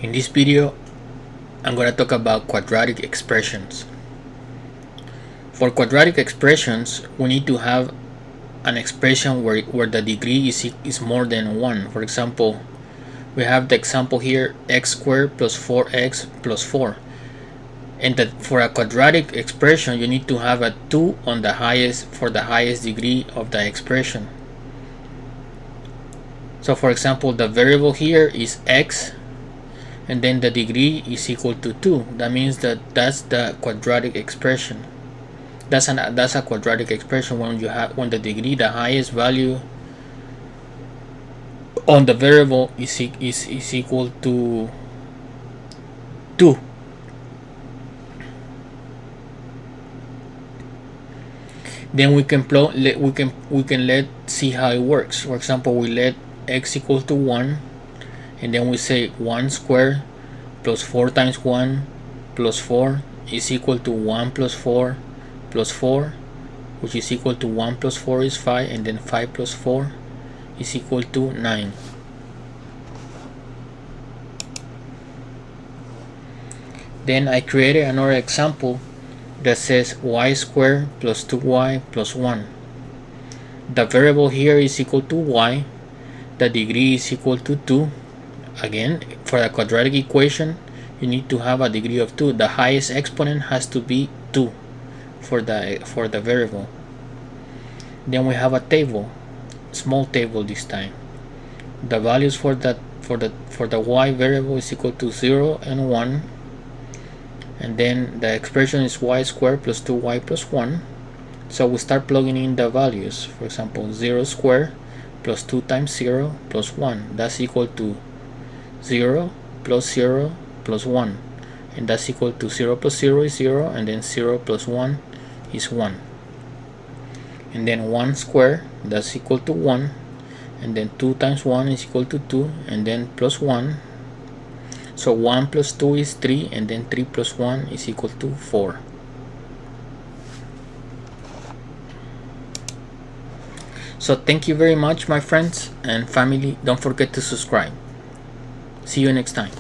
In this video, I'm going to talk about quadratic expressions. For quadratic expressions, we need to have an expression where the degree is more than 1. For example, we have the example here, x squared plus 4x plus 4. And that for a quadratic expression, you need to have a 2 on the highest for the highest degree of the expression. So for example, the variable here is x, and then the degree is equal to 2. That means that's the quadratic expression. That's a quadratic expression when the degree, the highest value on the variable is equal to 2. Then we can see how it works. For example, we let x equal to 1, and then we say 1 squared plus 4 times 1 plus 4 is equal to 1 plus 4 plus 4, which is equal to 1 plus 4 is 5, and then 5 plus 4 is equal to 9. Then I created another example that says y squared plus 2y plus 1. The variable here is equal to y, the degree is equal to 2. Again, for a quadratic equation, you need to have a degree of 2. The highest exponent has to be 2 for the variable. Then we have a table, small table this time. The values for the y variable is equal to 0 and 1, and then the expression is y squared plus 2y plus 1. So we start plugging in the values. For example, 0 squared plus 2 times 0 plus 1, that's equal to 0 plus 0 plus 1, and that's equal to 0 plus 0 is 0, and then 0 plus 1 is 1. And then 1 squared, that's equal to 1, and then 2 times 1 is equal to 2, and then plus 1. So 1 plus 2 is 3, and then 3 plus 1 is equal to 4. So thank you very much, my friends and family. Don't forget to subscribe. See you next time.